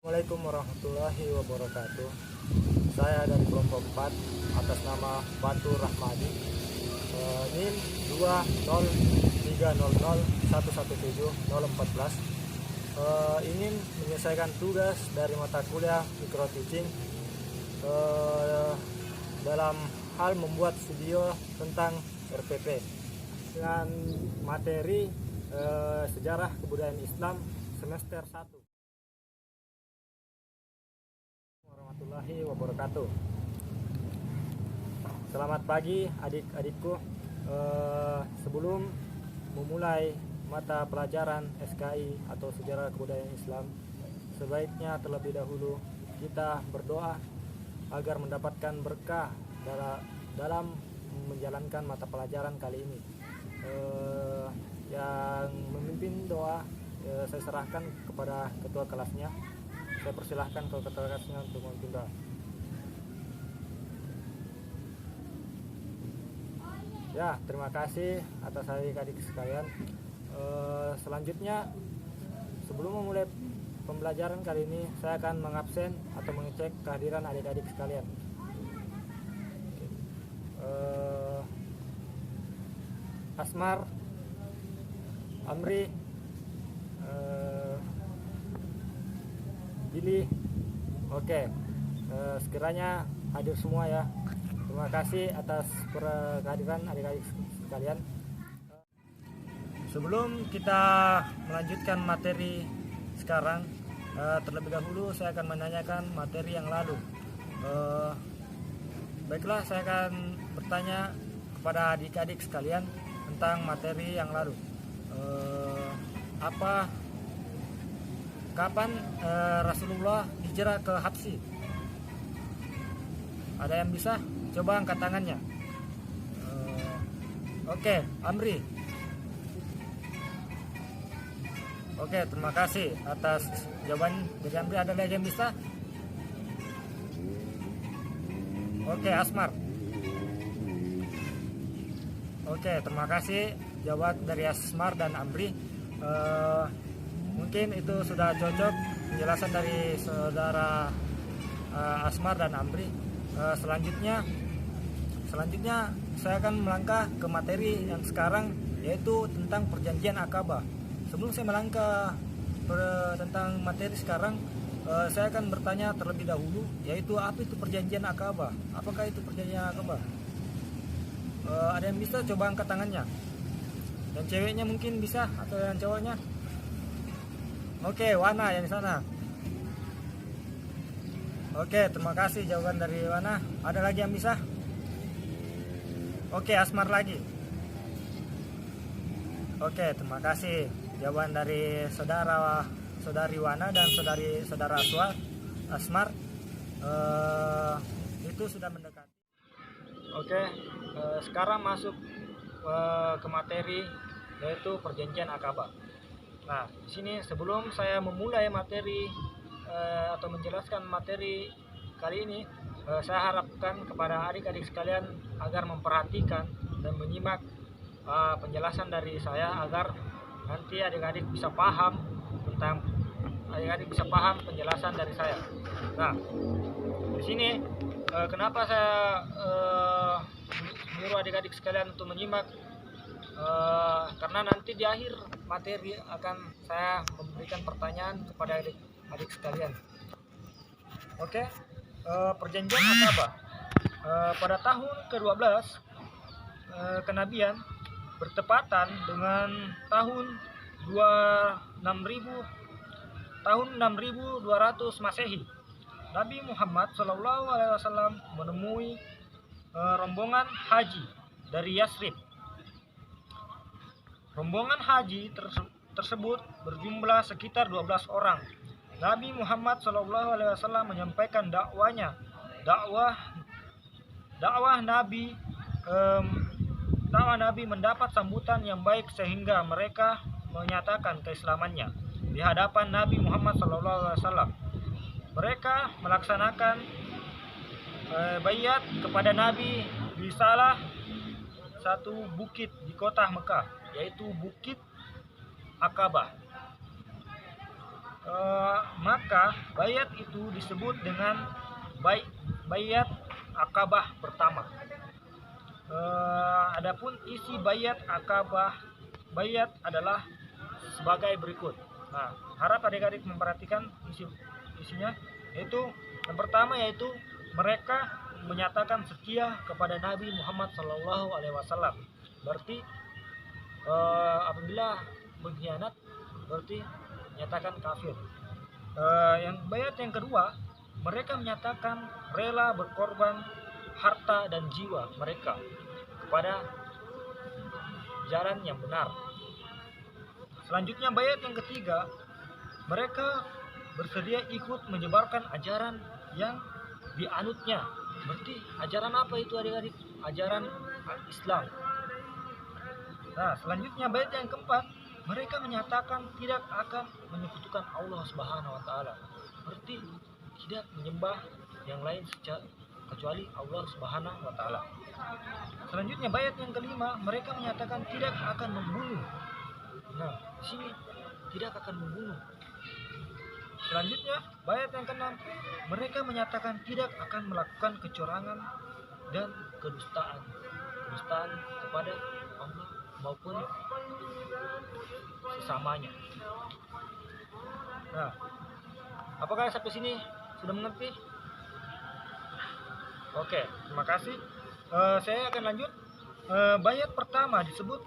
Assalamualaikum warahmatullahi wabarakatuh. Saya dari kelompok 4 atas nama Fatur Rahmadi. NIM 20300117014. Ingin menyelesaikan tugas dari mata kuliah micro teaching dalam hal membuat video tentang RPP dengan materi sejarah kebudayaan Islam semester 1. Warahmatullahi wabarakatuh. Selamat pagi adik-adikku. Sebelum memulai mata pelajaran SKI atau sejarah kebudayaan Islam, sebaiknya terlebih dahulu kita berdoa agar mendapatkan berkah dalam menjalankan mata pelajaran kali ini. Yang memimpin doa saya serahkan kepada ketua kelasnya. Saya persilahkan ke ketua kelasnya untuk memimpin doa. Ya, terima kasih atas adik-adik sekalian. Selanjutnya, sebelum memulai pembelajaran kali ini, saya akan mengabsen atau mengecek kehadiran adik-adik sekalian. Asmar, Amri, Billy, oke. Sekiranya hadir semua ya. Terima kasih atas kehadiran adik-adik sekalian. Sebelum kita melanjutkan materi sekarang, terlebih dahulu saya akan menanyakan materi yang lalu. Baiklah, saya akan bertanya kepada adik-adik sekalian tentang materi yang lalu. Kapan Rasulullah hijrah ke Habsyi? Ada yang bisa? Coba angkat tangannya. Oke, Amri. Oke, terima kasih atas jawaban dari Amri. Ada lagi yang bisa? Oke, Asmar. Oke, terima kasih jawab dari Asmar dan Amri. Mungkin itu sudah cocok penjelasan dari saudara Asmar dan Amri. Selanjutnya saya akan melangkah ke materi yang sekarang, yaitu tentang perjanjian Aqabah. Sebelum saya melangkah tentang materi sekarang, saya akan bertanya terlebih dahulu, yaitu apa itu perjanjian Aqabah? Apakah itu perjanjian Aqabah? Ada yang bisa? Coba angkat tangannya. Yang ceweknya mungkin bisa, atau yang cowoknya? Oke, Wana yang di sana. Oke, terima kasih jawaban dari Wana. Ada lagi yang bisa? Oke, Asmar lagi. Oke, terima kasih jawaban dari saudari Wana dan saudara Asmar. Itu sudah mendekati. Oke, sekarang masuk ke materi, yaitu perjanjian Aqabah. Nah, di sini sebelum saya memulai materi atau menjelaskan materi kali ini, saya harapkan kepada adik-adik sekalian agar memperhatikan dan menyimak penjelasan dari saya, agar nanti adik-adik bisa paham penjelasan dari saya. Nah, di sini kenapa saya menyuruh adik-adik sekalian untuk menyimak, karena nanti di akhir materi akan saya memberikan pertanyaan kepada adik sekalian. Oke, perjanjian Aqabah pada tahun ke-12 kenabian, bertepatan dengan tahun 6200 Masehi, Nabi Muhammad SAW menemui rombongan haji dari Yasrib. Rombongan haji tersebut berjumlah sekitar 12 orang. Nabi Muhammad SAW menyampaikan dakwah Nabi mendapat sambutan yang baik sehingga mereka menyatakan keislamannya di hadapan Nabi Muhammad SAW. Mereka melaksanakan baiat kepada Nabi di salah satu bukit di kota Mekah, yaitu Bukit Aqabah. Maka bayat itu disebut dengan bayat Akabah pertama. Adapun isi bayat Akabah adalah sebagai berikut. Nah, harap adik-adik memperhatikan isinya, yaitu yang pertama yaitu mereka menyatakan setia kepada Nabi Muhammad SAW. Berarti apabila mengkhianat berarti menyatakan kafir. Yang bayat yang kedua, mereka menyatakan rela berkorban harta dan jiwa mereka kepada jalan yang benar. Selanjutnya bayat yang ketiga, mereka bersedia ikut menyebarkan ajaran yang dianutnya. Berarti ajaran apa itu adik-adik? Ajaran Islam. Nah, selanjutnya bayat yang keempat, mereka menyatakan tidak akan menyekutukan Allah Subhanahu wa taala. Berarti tidak menyembah yang lain kecuali Allah Subhanahu wa taala. Selanjutnya bayat yang kelima, mereka menyatakan tidak akan membunuh. Nah, di sini tidak akan membunuh. Selanjutnya bayat yang keenam, mereka menyatakan tidak akan melakukan kecurangan dan kedustaan kepada Allah maupun sesamanya. Nah, apakah sampai sini sudah mengerti? Oke, terima kasih. Saya akan lanjut. Bayat pertama disebut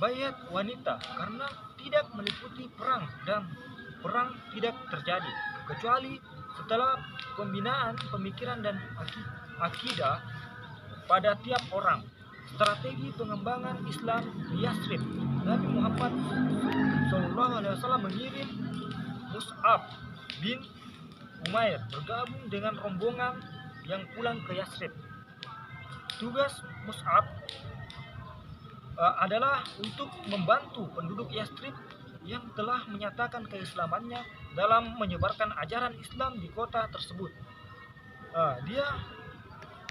bayat wanita karena tidak meliputi perang dan perang tidak terjadi kecuali setelah pembinaan pemikiran dan akidah pada tiap orang. Strategi pengembangan Islam di Yathrib, Nabi Muhammad SAW mengirim Mus'ab bin Umair bergabung dengan rombongan yang pulang ke Yathrib. Tugas Mus'ab adalah untuk membantu penduduk Yathrib yang telah menyatakan keislamannya dalam menyebarkan ajaran Islam di kota tersebut.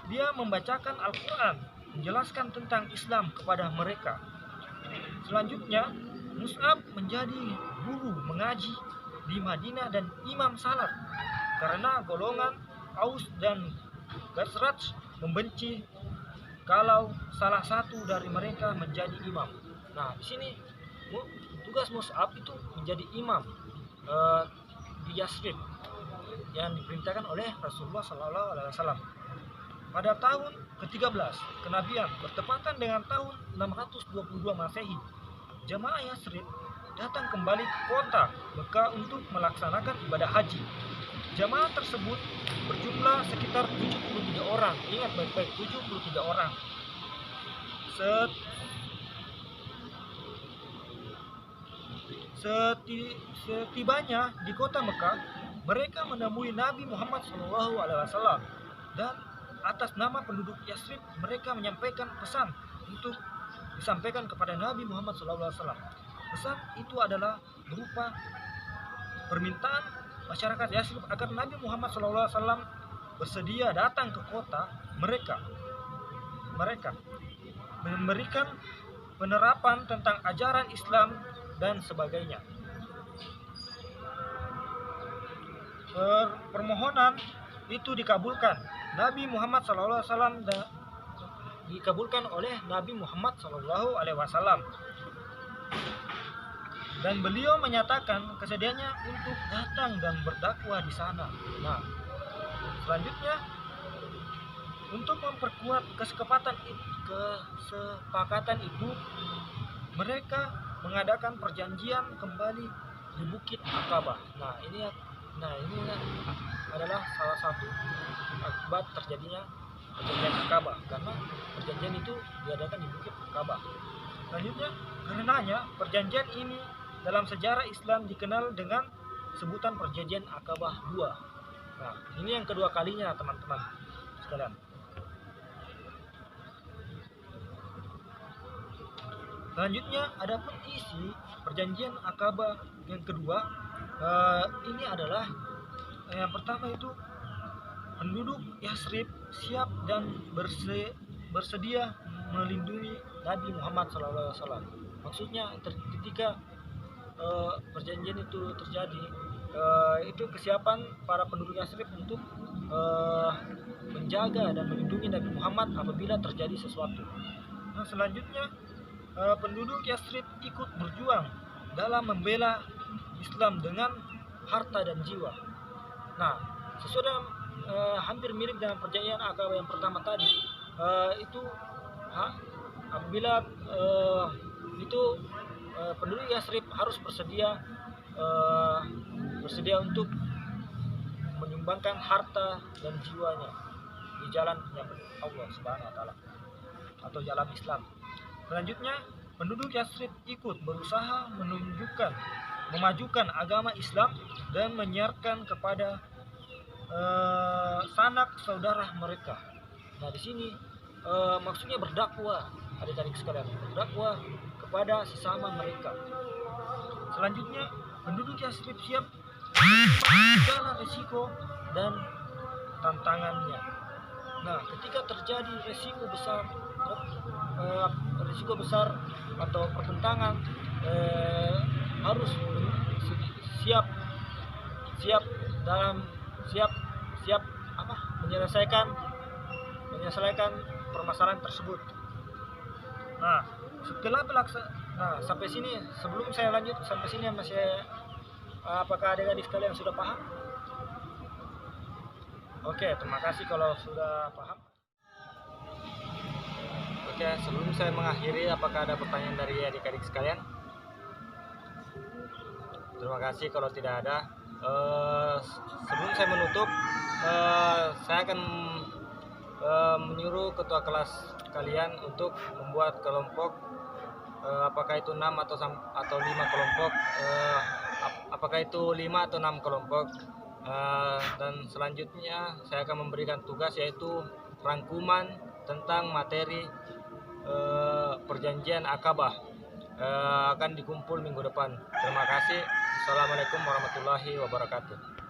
Dia membacakan Al-Quran, menjelaskan tentang Islam kepada mereka. Selanjutnya, Mus'ab menjadi guru mengaji di Madinah dan imam salat karena golongan Aus dan Khazraj membenci kalau salah satu dari mereka menjadi imam. Nah, di sini tugas Mus'ab itu menjadi imam di Yathrib yang diperintahkan oleh Rasulullah SAW. Pada tahun ke-13 kenabian bertepatan dengan tahun 622 Masehi, jamaah Yathrib datang kembali ke kota Mekah untuk melaksanakan ibadah haji. Jamaah tersebut berjumlah sekitar 73 orang. Ingat baik-baik, 73 orang. Setibanya di kota Mekah, mereka menemui Nabi Muhammad SAW dan atas nama penduduk Yathrib mereka menyampaikan pesan untuk disampaikan kepada Nabi Muhammad SAW. Pesan itu adalah berupa permintaan masyarakat Yathrib agar Nabi Muhammad SAW bersedia datang ke kota mereka memberikan penerapan tentang ajaran Islam dan sebagainya. Permohonan itu dikabulkan. Nabi Muhammad SAW dikabulkan oleh Nabi Muhammad SAW, dan beliau menyatakan kesediaannya untuk datang dan berdakwah di sana. Nah, selanjutnya untuk memperkuat kesepakatan itu, mereka mengadakan perjanjian kembali di Bukit Akabah. Nah, ini adalah salah satu akibat terjadinya perjanjian Akabah, karena perjanjian itu diadakan di Bukit Akabah. Selanjutnya, karenanya perjanjian ini dalam sejarah Islam dikenal dengan sebutan perjanjian Akabah II. Nah, ini yang kedua kalinya teman-teman sekalian. Selanjutnya, adapun isi perjanjian Akabah yang kedua, ini adalah yang pertama itu penduduk Yathrib siap dan bersedia melindungi Nabi Muhammad SAW. Maksudnya ketika perjanjian itu terjadi, itu kesiapan para penduduk Yathrib untuk menjaga dan melindungi Nabi Muhammad apabila terjadi sesuatu. Nah, selanjutnya penduduk Yathrib ikut berjuang dalam membela Islam dengan harta dan jiwa. Nah, sesuai dengan hampir mirip dengan perjanjian Aqabah yang pertama tadi, itu apabila penduduk Yathrib harus bersedia untuk menyumbangkan harta dan jiwanya di jalan yang Allah Subhanahu wa taala atau jalan Islam. Selanjutnya, penduduk Yathrib ikut berusaha memajukan agama Islam dan menyiarkan kepada sanak saudara mereka. Nah, di sini maksudnya berdakwah, adik-adik sekalian, berdakwah kepada sesama mereka. Selanjutnya, penduduk Yathrib siap segala risiko dan tantangannya. Nah, ketika terjadi risiko besar atau pertentangan, harus siap menyelesaikan permasalahan tersebut. Nah, sampai sini, sebelum saya lanjut sampai sini apakah adik-adik sekalian sudah paham? Oke, terima kasih kalau sudah paham. Oke, sebelum saya mengakhiri, apakah ada pertanyaan dari adik-adik sekalian? Terima kasih kalau tidak ada. Sebelum saya menutup, saya akan menyuruh ketua kelas kalian untuk membuat kelompok, apakah itu 6 atau 5 kelompok, apakah itu 5 atau 6 kelompok, dan selanjutnya saya akan memberikan tugas, yaitu rangkuman tentang materi perjanjian Aqabah, akan dikumpul minggu depan. Terima kasih. Assalamualaikum warahmatullahi wabarakatuh.